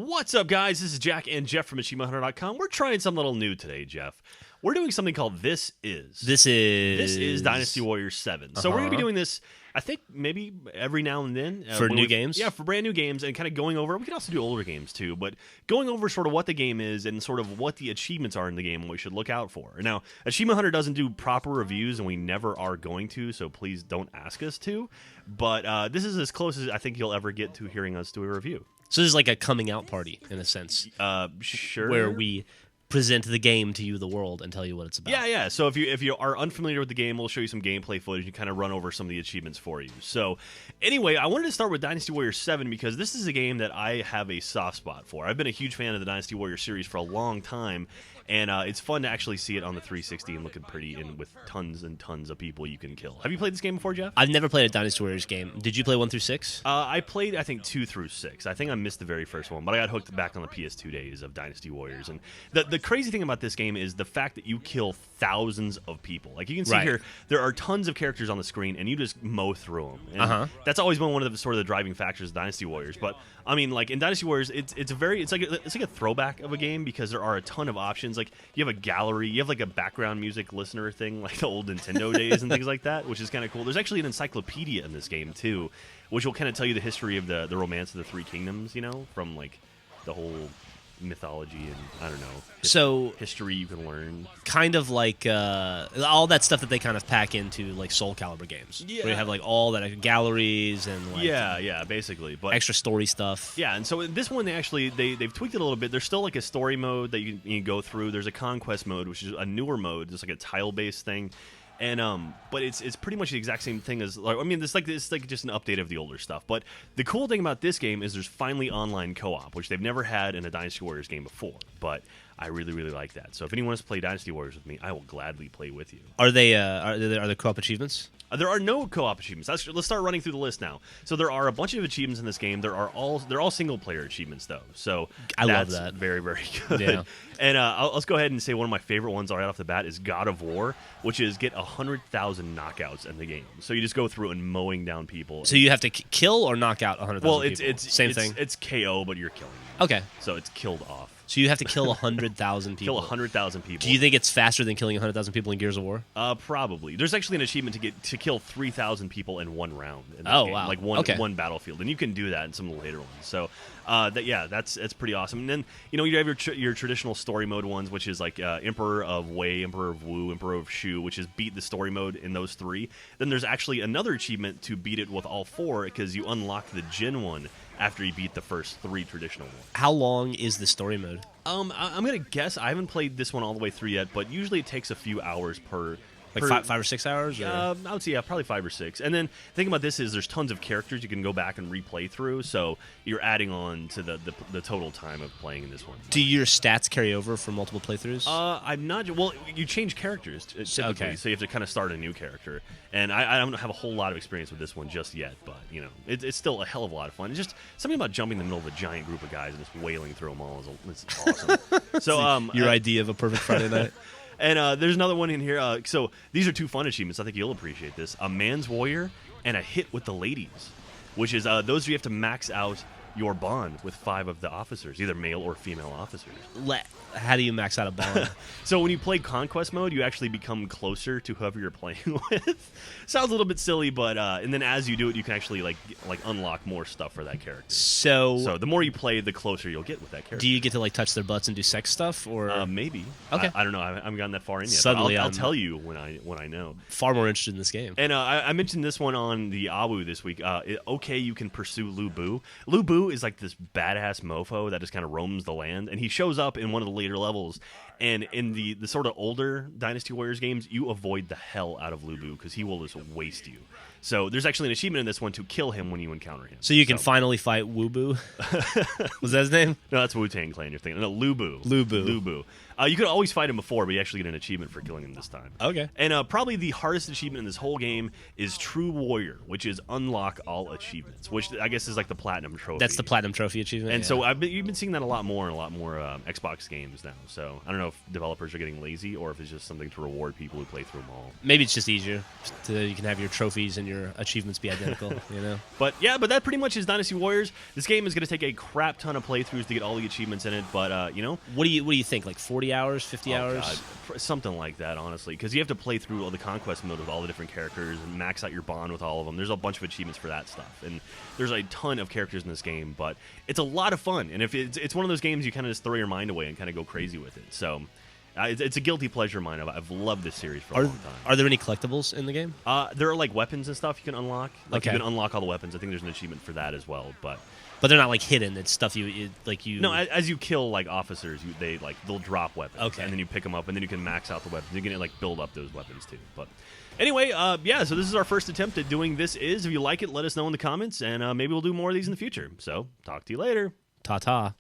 What's up, guys? This is Jack and Jeff from AchievementHunter.com. We're trying something a little new today, Jeff. We're doing something called This Is Dynasty Warrior 7. So we're going to be doing this, I think, maybe every now and then. For new games? Yeah, for brand new games, and kind of going over, we can also do older games too, but going over sort of what the game is and sort of what the achievements are in the game and what we should look out for. Now, Achievement Hunter doesn't do proper reviews, and we never are going to, so please don't ask us to. But this is as close as I think you'll ever get to hearing us do a review. So this is like a coming out party, in a sense. Sure. Where we present the game to you, the world, and tell you what it's about. Yeah. So if you are unfamiliar with the game, we'll show you some gameplay footage and kind of run over some of the achievements for you. So anyway, I wanted to start with Dynasty Warrior 7 because this is a game that I have a soft spot for. I've been a huge fan of the Dynasty Warrior series for a long time, and it's fun to actually see it on the 360 and looking pretty and with tons and tons of people you can kill. Have you played this game before, Jeff? I've never played a Dynasty Warriors game. Did you play 1 through 6? I played, I think, 2 through 6. I think I missed the very first one, but I got hooked back on the PS2 days of Dynasty Warriors. And the crazy thing about this game is the fact that you kill thousands of people. Like, you can see here, there are tons of characters on the screen, and you just mow through them. And that's always been one of the sort of the driving factors of Dynasty Warriors. But I mean, like in Dynasty Warriors, it's like a throwback of a game because there are a ton of options. Like, you have a gallery, you have like a background music listener thing, like the old Nintendo days and things like that, which is kind of cool. There's actually an encyclopedia in this game too, which will kind of tell you the history of the romance of the Three Kingdoms, you know, from like the whole mythology and I don't know, history you can learn. Kind of like all that stuff that they kind of pack into like Soul Calibur games. Yeah. Where you have like all that galleries and like yeah, basically, but extra story stuff. Yeah, and so in this one they've tweaked it a little bit. There's still like a story mode that you can go through. There's a conquest mode, which is a newer mode, just like a tile-based thing. And but it's pretty much the exact same thing as like, I mean, it's like just an update of the older stuff. But the cool thing about this game is there's finally online co-op, which they've never had in a Dynasty Warriors game before. But I really, really like that. So if anyone wants to play Dynasty Warriors with me, I will gladly play with you. Are there co-op achievements? There are no co-op achievements. Let's start running through the list now. So there are a bunch of achievements in this game. They're all single-player achievements, though. So I love that. Very, very good. Yeah. And let's go ahead and say one of my favorite ones right off the bat is God of War, which is get 100,000 knockouts in the game. So you just go through and mowing down people. So you have to kill or knock out 100,000 people? Well, it's same thing. It's KO, but you're killing them. Okay. So it's killed off. So you have to kill 100,000 people. Kill 100,000 people. Do you think it's faster than killing 100,000 people in Gears of War? Probably. There's actually an achievement to kill 3,000 people in one round. In this game. Wow! Like one battlefield, and you can do that in some of the later ones. So, that's pretty awesome. And then you have your traditional story mode ones, which is like Emperor of Wei, Emperor of Wu, Emperor of Shu, which is beat the story mode in those 3. Then there's actually another achievement to beat it with all 4 because you unlock the Jin one after you beat the first 3 traditional ones. How long is the story mode? I'm gonna guess. I haven't played this one all the way through yet, but usually it takes a few hours per. Like 5 or 6 hours? Or? I would say, probably 5 or 6. And then the thing about this is there's tons of characters you can go back and replay through, so you're adding on to the total time of playing in this one. Do your stats carry over for multiple playthroughs? I'm not. Well, you change characters typically, so you have to kind of start a new character. And I don't have a whole lot of experience with this one just yet, but it's still a hell of a lot of fun. It's just something about jumping in the middle of a giant group of guys and just wailing through them all is awesome. So your idea of a perfect Friday night. And there's another one in here. So these are 2 fun achievements. I think you'll appreciate this. A Man's Warrior and a Hit with the Ladies, which is those you have to max out your bond with 5 of the officers, either male or female officers. How do you max out a bond? So when you play Conquest mode, you actually become closer to whoever you're playing with. Sounds a little bit silly, but and then as you do it, you can actually like unlock more stuff for that character. So the more you play, the closer you'll get with that character. Do you get to like touch their butts and do sex stuff, or maybe? Okay, I don't know. I haven't gotten that far in yet. Suddenly, I'll tell you when I know. Far more interested in this game. And I mentioned this one on the Awu this week. You can pursue Lu Bu. Lu Bu is like this badass mofo that just kind of roams the land, and he shows up in one of the later levels. And in the sort of older Dynasty Warriors games, you avoid the hell out of Lu Bu because he will just waste you. So there's actually an achievement in this one to kill him when you encounter him. So you can finally fight Wu Bu? Was that his name? No, that's Wu-Tang Clan you're thinking. No, Lu Bu. Lu Bu. You could always fight him before, but you actually get an achievement for killing him this time. Okay. And probably the hardest achievement in this whole game is True Warrior, which is unlock all achievements, which I guess is like the Platinum Trophy. That's the Platinum Trophy achievement. And so you've been seeing that a lot more Xbox games now. So I don't know if developers are getting lazy or if it's just something to reward people who play through them all. Maybe it's just easier. You can have your trophies and your achievements be identical. You know. But that pretty much is Dynasty Warriors. This game is going to take a crap ton of playthroughs to get all the achievements in it. But what do you think? Like 40 hours, 50 hours, God, something like that, honestly, because you have to play through all the conquest mode with all the different characters and max out your bond with all of them. There's a bunch of achievements for that stuff, and there's a ton of characters in this game. But it's a lot of fun, and if it's one of those games you kind of just throw your mind away and kind of go crazy with it. So. It's a guilty pleasure of mine. I've loved this series for a long time. Are there any collectibles in the game? There are like weapons and stuff you can unlock. Like you can unlock all the weapons. I think there's an achievement for that as well. But they're not like hidden. It's stuff you. No, as you kill like officers, they'll drop weapons. Okay. And then you pick them up, and then you can max out the weapons. You can like build up those weapons too. But anyway, so this is our first attempt at doing This Is. If you like it, let us know in the comments, and maybe we'll do more of these in the future. So talk to you later. Ta-ta.